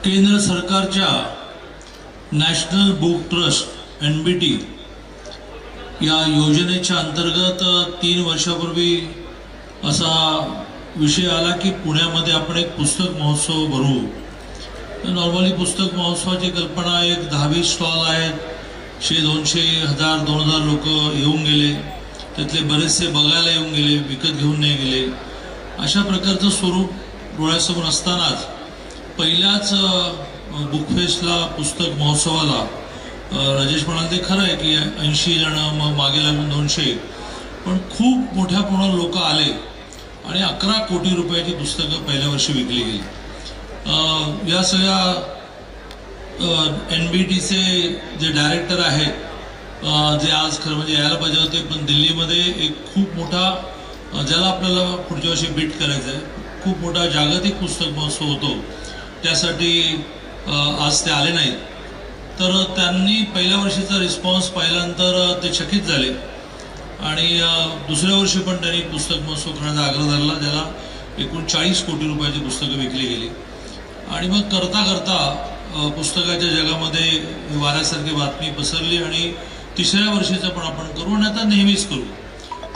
केंद्र सरकारच्या national book trust NBT या योजनेच्या अंतर्गत 3 वर्षापूर्वी असा विषय आला की पुण्यामध्ये आपण एक पुस्तक महोत्सव भरवू. नॉर्मली पुस्तक महोत्सवाची कल्पना एक 10-20 स्टॉल आहेत, 100-200 1000-2000 लोक येऊन गेले, त्यातले बरेचसे बघायला येऊन गेले, विकत घेऊन नाही गेले. अशा प्रकारचं स्वरूप डोळ्यासमोर असतानाच पहिल्याच बुकफेस्टला पुस्तक महोत्सवाला राजेश म्हणाले ते खरं आहे की 80 जण, मग मागे लागून 200, पण खूप मोठ्या प्रमाणात लोक आले आणि 11 कोटी रुपयाची पुस्तकं पहिल्या वर्षी विकली गेली. या सगळ्या NBTचे जे डायरेक्टर आहेत, जे आज खरं म्हणजे यायला पाहिजे होते, पण दिल्लीमध्ये एक खूप मोठा, ज्याला आपल्याला पुढच्या वर्षी बीट करायचं आहे, खूप मोठा जागतिक पुस्तक महोत्सव होतो, त्यासाठी आज ते आले नाहीत. तर त्यांनी पहिल्या वर्षीचा रिस्पॉन्स पाहिल्यानंतर ते चकित झाले आणि दुसऱ्या वर्षी पण त्यांनी पुस्तक महोत्सव करण्याचा आग्रह धरला, ज्याला एकूण 40 कोटी रुपयाची पुस्तकं विकली गेली. आणि मग करता करता पुस्तकाच्या जगामध्ये वाऱ्यासारखी बातमी पसरली आणि तिसऱ्या वर्षीचं पण आपण करू आणि आता नेहमीच करू.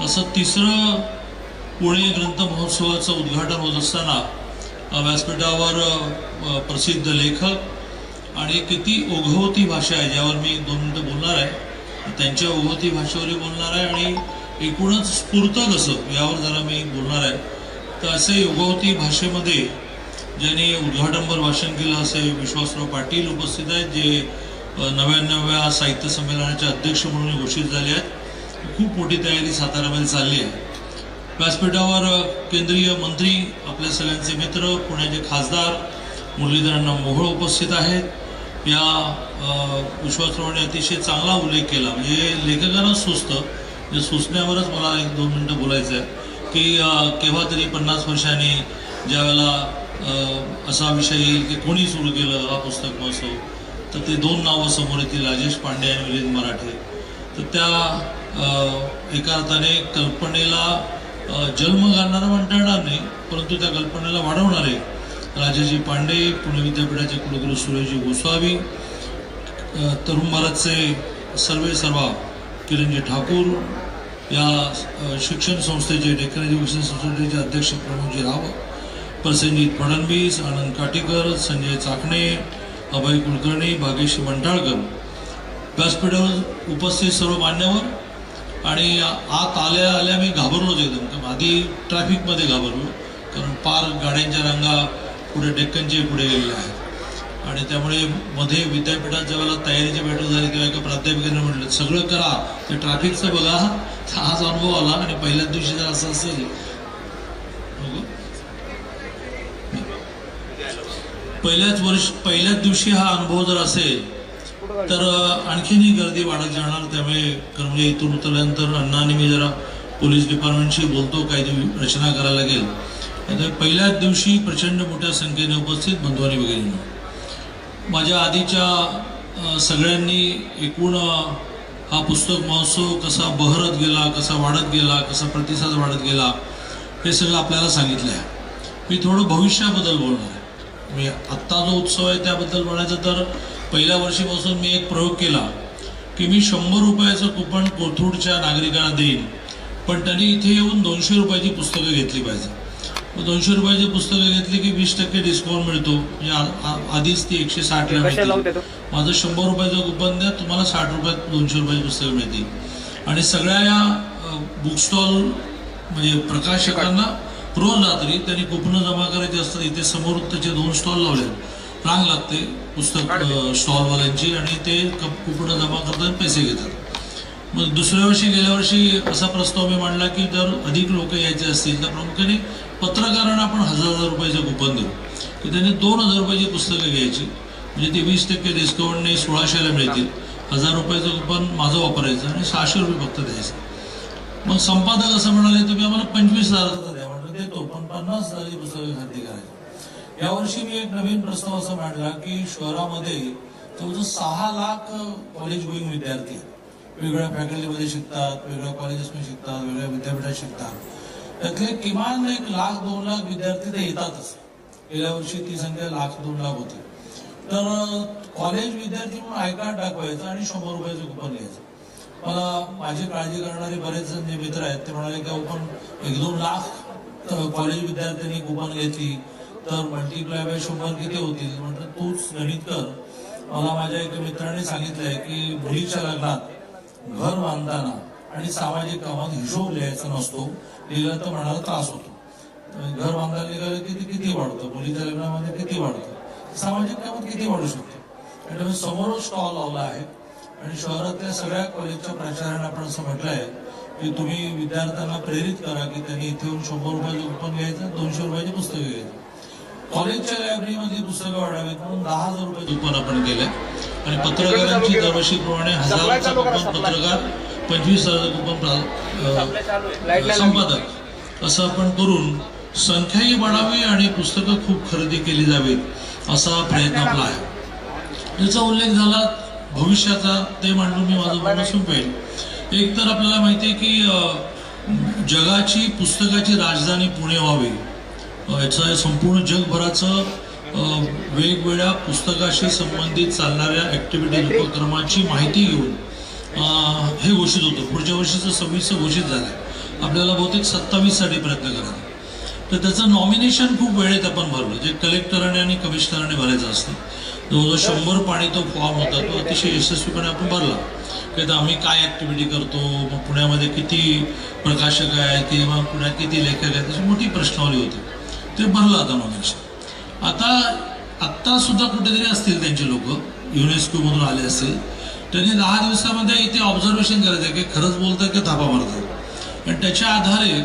तसं तिसरं पुणे ग्रंथ महोत्सवाचं उद्घाटन होत असताना व्यासपीठावर प्रसिद्ध लेखक आणि किती ओघवती भाषा आहे, ज्यावर मी 2 मिनिटं बोलणार आहे, त्यांच्या ओघवती भाषेवरही बोलणार आहे आणि एकूणच स्फूर्त कसं यावर जरा मी बोलणार आहे. तर असे ओघवती भाषेमध्ये ज्यांनी उद्घाटनपर भाषण केलं असे विश्वासराव पाटील उपस्थित आहेत, जे 99व्या साहित्य संमेलनाचे अध्यक्ष म्हणून घोषित झाले आहेत. खूप मोठी तयारी साताऱ्यामध्ये चालली आहे. व्यासपीठावर केंद्रीय मंत्री, आपल्या सगळ्यांचे मित्र, पुण्याचे खासदार मुरलीधरांना मोहोळ उपस्थित आहेत. या विश्वासरावांनी अतिशय चांगला उल्लेख केला, म्हणजे लेखकांना सुचतं, म्हणजे सुचण्यावरच मला 1-2 मिनिटं बोलायचं आहे की केव्हा तरी 50 वर्षांनी ज्यावेळेला असा विषय येईल की कोणी सुरू केलं हा पुस्तक महोत्सव, तर ते 2 नावं समोर येतील, राजेश पांडे आणि मिलिंद मराठे. तर त्या एका अर्थाने कल्पनेला जन्म घालणारा म्हणता येणार नाही, परंतु त्या कल्पनेला वाढवणारे राजेशजी पांडे, पुणे विद्यापीठाचे कुलगुरू सुरेशजी गोसावी, तरुण भारतचे सर्वेसर्वा किरणजी ठाकूर, या शिक्षण संस्थेचे डेक्कन एज्युकेशन सोसायटीचे अध्यक्ष प्रमोदजी राव, प्रसेनजीत फडणवीस, आनंद काटीकर, संजय चाकणे, अभय कुलकर्णी, भाग्यश्री मंटाळकर, व्यासपीठावर उपस्थित सर्व मान्यवर. आणि आत आल्या आल्या मी घाबरलोच एकदम, कारण आधी ट्रॅफिकमध्ये घाबरलो, कारण पार गाड्यांच्या रांगा पुढे डेक्कनचे पुढे गेलेल्या आहेत. आणि त्यामुळे मध्ये विद्यापीठात ज्यावेळेला तयारीची बैठक झाली तेव्हा एका प्राध्यापकाने म्हटलं सगळं करा, ते ट्रॅफिकचं बघा. हाच अनुभव आला आणि पहिल्याच दिवशी जर असं असेल, पहिल्याच दिवशी हा अनुभव जर असेल तर आणखीनही गर्दी वाढत जाणार. त्यामुळे म्हणजे इथून उतरल्यानंतर अण्णांनी मी जरा पोलीस डिपार्टमेंटशी बोलतो, काहीतरी रचना करायला लागेल. तर पहिल्याच दिवशी प्रचंड मोठ्या संख्येने उपस्थित बंधू आणि भगिनींनो, माझ्या आधीच्या सगळ्यांनी एकूण हा पुस्तक महोत्सव कसा बहरत गेला, कसा वाढत गेला, कसा प्रतिसाद वाढत गेला, हे सगळं आपल्याला सांगितलं आहे. मी थोडं भविष्याबद्दल बोलणार आहे. मी आत्ता जो उत्सव आहे त्याबद्दल बोलायचं तर पहिल्या वर्षीपासून मी एक प्रयोग केला की मी 100 रुपयाचं कुपन कोथरूडच्या नागरिकांना देईन, पण त्यांनी इथे येऊन 200 रुपयाची पुस्तकं घेतली पाहिजे. 200 रुपयाची पुस्तकं घेतली की 20% डिस्काउंट मिळतो. म्हणजे आधीच ती 160ला मिळते. माझं 100 रुपयाचं कुपन द्या, तुम्हाला 60 रुपयात 200 रुपयाची पुस्तकं मिळतील. आणि सगळ्या या बुक स्टॉल म्हणजे प्रकाशकांना रोज रात्री त्यांनी कुपनं जमा करायची असतात. इथे समोर त्याचे 2 स्टॉल लावले, रांग लागते पुस्तक स्टॉलवाल्यांची, आणि ते कुपनं जमा करतात, पैसे घेतात. मग दुसऱ्या वर्षी, गेल्या वर्षी असा प्रस्ताव मी मांडला की जर अधिक लोक यायचे असतील तर प्रामुख्याने पत्रकारांना आपण 1000 रुपयाचं कुपन देऊ, की त्यांनी 2000 रुपयाची पुस्तकं घ्यायची, म्हणजे ते 20% डिस्काउंटने 1600ला मिळतील. 1000 रुपयाचं कुपन माझं वापरायचं आणि 600 रुपये फक्त द्यायचं. मग संपादक असं म्हणाले तुम्ही आम्हाला 25,000 द्या, म्हटलं देतो, पण 50,000ची पुस्तकं खरेदी करायची. यावर्षी मी एक नवीन प्रस्ताव असा मांडला की शहरामध्ये जवळजवळ 6 लाख कॉलेज गोईंग विद्यार्थी वेगवेगळ्या फॅकल्टीमध्ये शिकतात, वेगवेगळ्या कॉलेजेसमध्ये शिकतात, वेगवेगळ्या विद्यापीठात शिकतात. त्यातले किमान 1 लाख 2 लाख विद्यार्थी ते येतातच. गेल्या वर्षी ती संख्या 1,00,000-2,00,000 होती. तर कॉलेज विद्यार्थी म्हणून आय कार्ड दाखवायचं आणि 100 रुपयाचं कुपन घ्यायचं. मला माझी काळजी करणारे बरेच जे मित्र आहेत ते म्हणाले की आपण 1-2 लाख कॉलेज विद्यार्थ्यांनी कुपन घेतली तर मल्टिप्लाय बाय 100 किती होतील. म्हटलं तूच गणित कर. मला माझ्या एका मित्राने सांगितलंय की मुलीच्या लग्नात घर बांधताना आणि सामाजिक कामात हिशोब लिहायचा नसतो, लिहिला तर म्हणाला त्रास होतो. घर बांधायला निघालं की किती वाढतं, मुलीच्या लग्नामध्ये किती वाढतं, सामाजिक कामात किती वाढू शकतो. आणि समोरच स्टॉल लावला आहे आणि शहरातल्या सगळ्या कॉलेजच्या प्राचार्यांना आपण असं म्हटलंय की तुम्ही विद्यार्थ्यांना प्रेरित करा की त्यांनी इथे येऊन 100 रुपयाचं कुपन घ्यायचं, 200 रुपयाची पुस्तकं घ्यायची. कॉलेजच्या लायब्ररीमध्ये पुस्तकं वाढावीत म्हणून 10,000 रुपये कुपन आपण केलंय. आणि पत्रकारांची दरवर्षीप्रमाणे 1,000चा कुपन पत्रकार, 25,000 कुपन संपादक असं आपण करून संख्याही वाढावी आणि पुस्तकं खूप खरेदी केली जावीत असा प्रयत्न आपला आहे. याचा उल्लेख झाला भविष्याचा, ते मांडून मी माझं बोलणं संपवेल. एक तर आपल्याला माहिती आहे की जगाची पुस्तकाची राजधानी पुणे व्हावी, याचं संपूर्ण जगभराचं वेगवेगळ्या पुस्तकाशी संबंधित चालणाऱ्या ऍक्टिव्हिटी उपक्रमाची माहिती घेऊन हे घोषित होतं. पुढच्या वर्षीचं 26 घोषित झालं. आपल्याला बहुतेक 27 साठी प्रयत्न करायचा. तर त्याचं नॉमिनेशन खूप वेळेत आपण भरलं, जे कलेक्टराने आणि कमिशनराने भरायचं असतं. जवळजवळ 100 पाणी तो फॉर्म होता, तो अतिशय यशस्वीपणे आपण भरला. की आता आम्ही काय ऍक्टिव्हिटी करतो, मग पुण्यामध्ये किती प्रकाशक आहेत किंवा पुण्यात किती लेखक आहेत, त्याची मोठी प्रश्नावली होती. ते भरलं आता नॉमिनेशन. आत्ता सुद्धा कुठेतरी असतील त्यांचे लोक युनेस्कोमधून आले असतील, त्यांनी 10 दिवसामध्ये इथे ऑब्झर्वेशन करायचं की खरंच बोलतात की थापा मारतात. आणि त्याच्या आधारे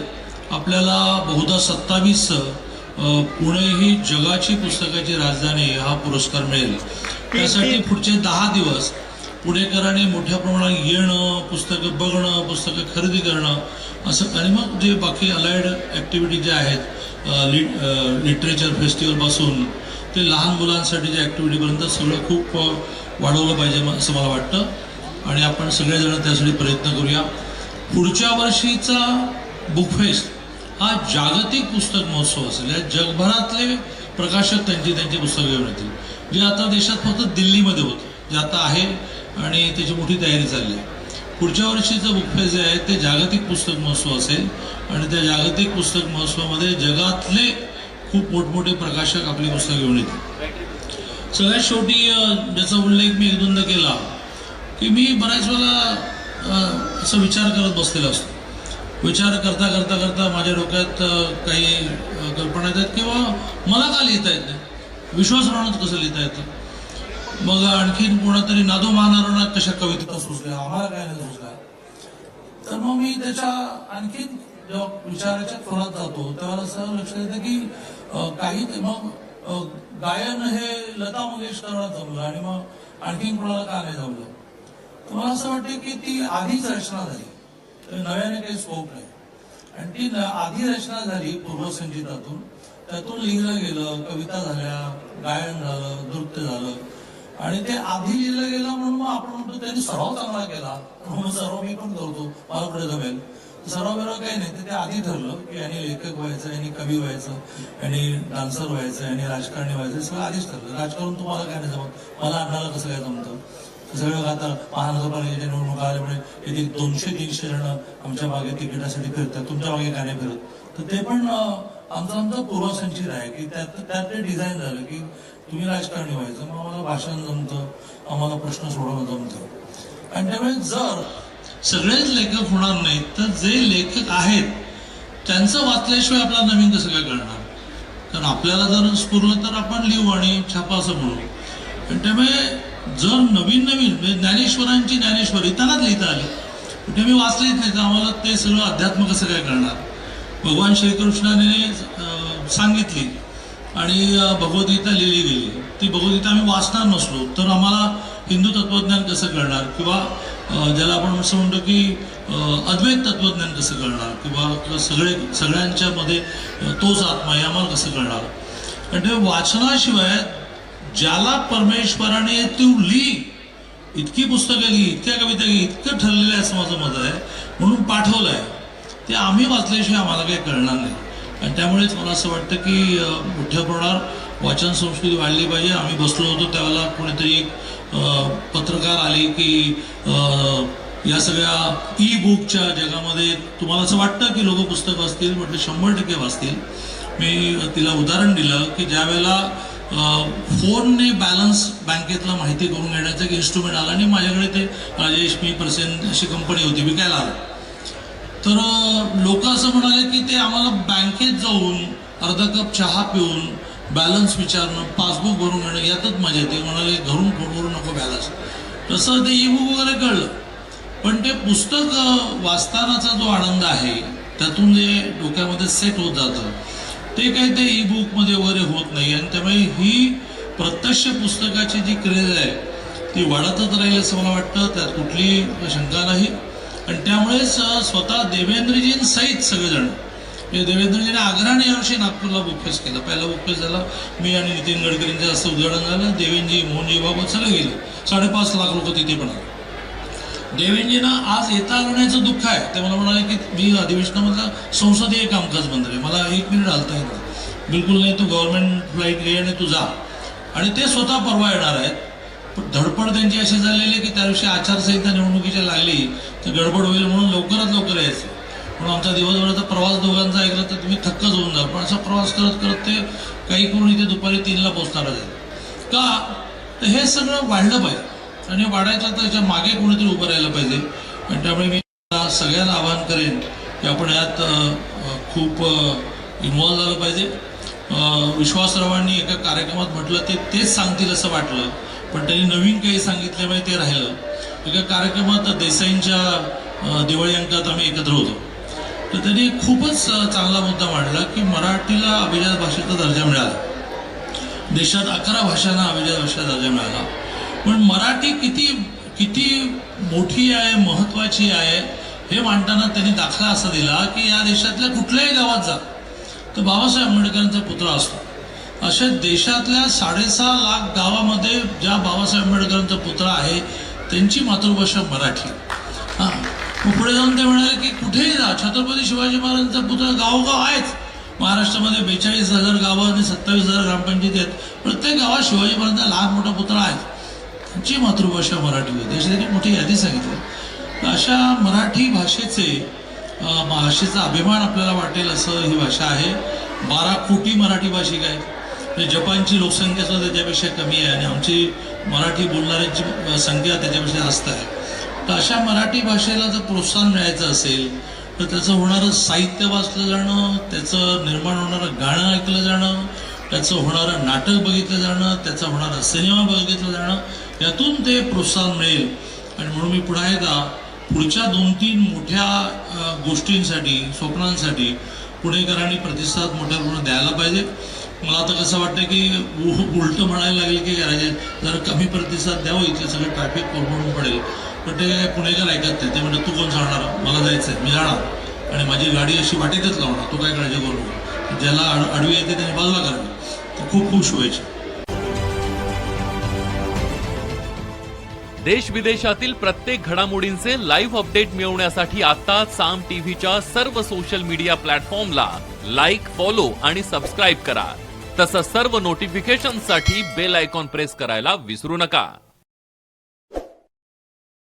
आपल्याला बहुधा 27 पुणे ही जगाची पुस्तकाची राजधानी हा पुरस्कार मिळेल. त्यासाठी पुढचे 10 दिवस पुणेकरांनी मोठ्या प्रमाणात येणं, पुस्तकं बघणं, पुस्तकं खरेदी करणं असं. आणि मग जे बाकी अलाइड ॲक्टिव्हिटी ज्या आहेत, लिटरेचर फेस्टिवलपासून ते लहान मुलांसाठी ज्या ॲक्टिव्हिटीपर्यंत सगळं खूप वाढवलं पाहिजे असं मला वाटतं. आणि आपण सगळेजण त्यासाठी प्रयत्न करूया. पुढच्या वर्षीचा बुकफेस्ट हा जागतिक पुस्तक महोत्सव असेल. या जगभरातले प्रकाशक त्यांची पुस्तकं घेऊन येतील. जे आता देशात फक्त दिल्लीमध्ये होतं, जे आता आहे आणि त्याची मोठी तयारी चालली आहे. पुढच्या वर्षीचं बुकफेस्ट जे आहे ते जागतिक पुस्तक महोत्सव असेल आणि त्या जागतिक पुस्तक महोत्सवामध्ये जगातले खूप मोठमोठे प्रकाशक आपली पुस्तकं घेऊन येतील. सगळ्यात शेवटी ज्याचा उल्लेख मी 1-2दा केला की मी बऱ्याच वेळा असं विचार करत बसलेला असतो. विचार करता करता करता माझ्या डोक्यात काही कल्पना येतात किंवा मला का लिहिता येत नाही, विश्वास राहण्यात कसं लिहिता येतं. मग आणखीन कोणातरी नादो महानारायणात कशा कविता सुचल्या, आम्हाला काय नाही सुचल्या. तर मग मी त्याच्या आणखीन जेव्हा विचाराच्या खोलात जातो तेव्हा असं लक्षात येतं की काही मग गायन हे लता मंगेशकरांना जमलं आणि मग आणखीन कोणाला का नाही जमलं. तर मला असं वाटतं की ती आधीच रचना झाली, नव्याने काही स्कोप नाही. आणि ती आधी रचना झाली पूर्वसंचितातून, त्यातून लिहिलं गेलं, कविता झाल्या, गायन झालं, नृत्य झालं. आणि ते आधी लिहिलं गेलं म्हणून मग आपण म्हणतो त्यांनी सराव चांगला केला, सराव मी पण करतो, मला पुढे जमेल. सराव बिराव काही नाही, ते आधी ठरलं की यांनी लेखक व्हायचं, यांनी कवी व्हायचं, यांनी डान्सर व्हायचं, यांनी राजकारणी व्हायचं, सगळं आधीच ठरलं. राजकारण तुम्हाला काय नाही जमत, मला अण्णाला कसं काय जमतं. सगळं आता महानगरपालिकेच्या निवडणुका आल्यामुळे येथे 200-300 जण आमच्या मागे तिकिटासाठी फिरतात, तुमच्या मागे काय नाही फिरत. तर ते पण आमचं पूर्वसंचित आहे की त्यात ते डिझाईन झालं की तुम्ही राजकारणी व्हायचं, मग आम्हाला भाषण जमतं, आम्हाला प्रश्न सोडवणं जमतं. आणि त्यामुळे जर सगळेच लेखक होणार नाहीत तर जे लेखक आहेत त्यांचं वाचल्याशिवाय आपला नवीन कसं काय करणार. कारण आपल्याला जर स्फुरलं तर आपण लिहू आणि छापा असं म्हणू. आणि त्यामुळे जर नवीन ज्ञानेश्वरांची ज्ञानेश्वरी त्यांनाच लिहिता आली, कुठे मी वाचलीच नाही तर आम्हाला ते सगळं अध्यात्म कसं काय करणार. भगवान श्रीकृष्णाने सांगितली आणि भगवद्गीता लिहिली गेली, ती भगवद्गीता आम्ही वाचणार नसलो तर आम्हाला हिंदू तत्वज्ञान कसं करणार, किंवा ज्याला आपण असं म्हणतो की अद्वैत तत्वज्ञान कसं करणार, किंवा सगळ्यांच्या मध्ये तोच आत्मा हे आम्हाला कसं करणार. आणि ते वाचनाशिवाय ज्याला परमेश्वराने तू लिही, इतकी पुस्तकं लिही, इतक्या कविता लिही, इतकं ठरलेलं आहे असं माझं मत आहे, म्हणून पाठवलं आहे, ते आम्ही वाचल्याशिवाय आम्हाला काही कळणार नाही. आणि त्यामुळेच मला असं वाटतं की मोठ्या प्रमाणावर वाचन संस्कृती वाढली पाहिजे. आम्ही बसलो होतो त्यावेळेला कोणीतरी एक पत्रकार आले की या सगळ्या ई बुकच्या जगामध्ये तुम्हाला असं वाटतं की लोक पुस्तक वाचतील? म्हटलं 100% वाचतील. मी तिला उदाहरण दिलं की ज्या वेळेला फोनने बॅलन्स बँकेतला माहिती करून घेण्याचं एक इन्स्ट्रुमेंट आला आणि माझ्याकडे ते राजेश मी पर्सेंट अशी कंपनी होती विकायला आलं, तर लोक असं म्हणाले की ते आम्हाला बँकेत जाऊन अर्धा कप चहा पिऊन बॅलन्स विचारणं, पासबुक भरून घेणं यातच मजा येते. म्हणाले घरून फोन करू नको बॅलन्स. तसं ते ई बुक वगैरे कळलं, पण ते पुस्तक वाचतानाचा जो आनंद आहे त्यातून जे डोक्यामध्ये सेट होत जातं ते काही ते ई बुकमध्ये वगैरे होत नाही. आणि त्यामुळे ही प्रत्यक्ष पुस्तकाची जी क्रेज आहे ती वाढतच राहील असं मला वाटतं, त्यात कुठली शंका नाही. आणि त्यामुळेच स्वतः देवेंद्रजींसहित सगळेजण, देवेंद्रजीने आग्रहाने यावर्षी नागपूरला बुक फेस्ट केला. पहिला बुक फेस्ट झाला, मी आणि नितीन गडकरींचं असं उद्घाटन झालं. देवेंद्रजी, मोहनजी बाबत सगळे गेले. 5.5 लाख लोक तिथे पण आले. देवेंद्रजींना आज येता आल्याचं दुःख आहे. ते मला म्हणाले की मी अधिवेशनामधला संसदीय कामकाज बंद आहे, मला 1 मिनिट हलता येत नाही. बिलकुल नाही, तू गव्हर्नमेंट फ्लाईट घे आणि तू जा. आणि ते स्वतः परवा येणार आहेत. पण धडपड त्यांची अशी झालेली की त्या दिवशी आचारसंहिता निवडणुकीच्या लागली तर गडबड होईल म्हणून लवकरात लवकर यायचं. म्हणून आमचा दिवसभराचा प्रवास दोघांचा ऐकला तर तुम्ही थक्कच होऊन जाल. पण असा प्रवास करत करत ते काही करून इथे दुपारी 3ला पोहोचणार आहेत. का तर हे सगळं वाढलं पाहिजे आणि वाढायचं तर त्याच्या मागे कोणीतरी उभं राहायला पाहिजे. आणि त्यामुळे मी सगळ्यांना आवाहन करेन की आपण यात खूप इन्व्हॉल्व झालं पाहिजे. विश्वासरावांनी एका कार्यक्रमात म्हटलं ते तेच सांगतील असं वाटलं, पण त्यांनी नवीन काही सांगितल्यामुळे ते राहिलं. एका कार्यक्रमात देसाईंच्या दिवाळी अंकात आम्ही एकत्र होतो, तर त्यांनी खूपच चांगला मुद्दा मांडला की मराठीला अभिजात भाषेचा दर्जा मिळाला. देशात 11 भाषांना अभिजात भाषेचा दर्जा मिळाला, पण मराठी किती मोठी आहे, महत्त्वाची आहे हे मांडताना त्यांनी दाखला असा दिला की या देशातल्या कुठल्याही गावात जा तर बाबासाहेब आंबेडकरांचा पुतळा असतो. अशा देशातल्या 6.5 लाख गावामध्ये ज्या बाबासाहेब आंबेडकरांचा पुतळा आहे त्यांची मातृभाषा मराठी. हां, पुढे जाऊन ते म्हणाले की कुठेही जा, छत्रपती शिवाजी महाराजांचा पुतळा गावोगाव आहेच. महाराष्ट्रामध्ये 42,000 गावं आणि 27,000 ग्रामपंचायती आहेत. प्रत्येक गावात शिवाजी महाराजांचा लहान मोठा पुतळा आहे. त्यांची मातृभाषा मराठी होती, अशी त्यांनी मोठी यादी सांगितली. तर अशा मराठी भाषेचा अभिमान आपल्याला वाटेल असं ही भाषा आहे. 12 कोटी मराठी भाषिक आहेत. म्हणजे जपानची लोकसंख्या सुद्धा त्याच्यापेक्षा कमी आहे आणि आमची मराठी बोलणाऱ्यांची संख्या त्याच्यापेक्षा जास्त आहे. तर अशा मराठी भाषेला जर प्रोत्साहन मिळायचं असेल तर त्याचं होणारं साहित्य वाचलं जाणं, त्याचं निर्माण होणारं गाणं ऐकलं जाणं, त्याचं होणारं नाटक बघितलं जाणं, त्याचा होणारा सिनेमा बघितलं जाणं, यातून ते प्रोत्साहन मिळेल. आणि म्हणून मी पुन्हा एकदा पुढच्या 2-3 मोठ्या गोष्टींसाठी, स्वप्नांसाठी पुणेकरांनी प्रतिसाद मोठ्या प्रमाणात द्यायला पाहिजे. मला आता कसं वाटतं की उलटं म्हणायला लागेल की जर कमी प्रतिसाद द्यावं, इथे सगळं ट्रॅफिक कोलमडून पडेल. पण ते काय पुणेकर ऐकत नाही. ते म्हणतात तू कोण सांगणार, मला जायचं आहे, मी जाणार आणि माझी गाडी अशी वाटेतच लावणार, तू काय काळजी करू नको. ज्याला आडवी येते त्याने बाजूला करावी. तर खूप खुश व्हायचे. देश विदेशातील प्रत्येक घडामोडींचे लाईव्ह अपडेट मिळवण्यासाठी आता साम टीव्हीच्या सर्व सोशल मीडिया प्लॅटफॉर्मला लाईक, फॉलो आणि सबस्क्राईब करा. तसंच सर्व नोटिफिकेशनसाठी बेल आयकॉन प्रेस करायला विसरू नका.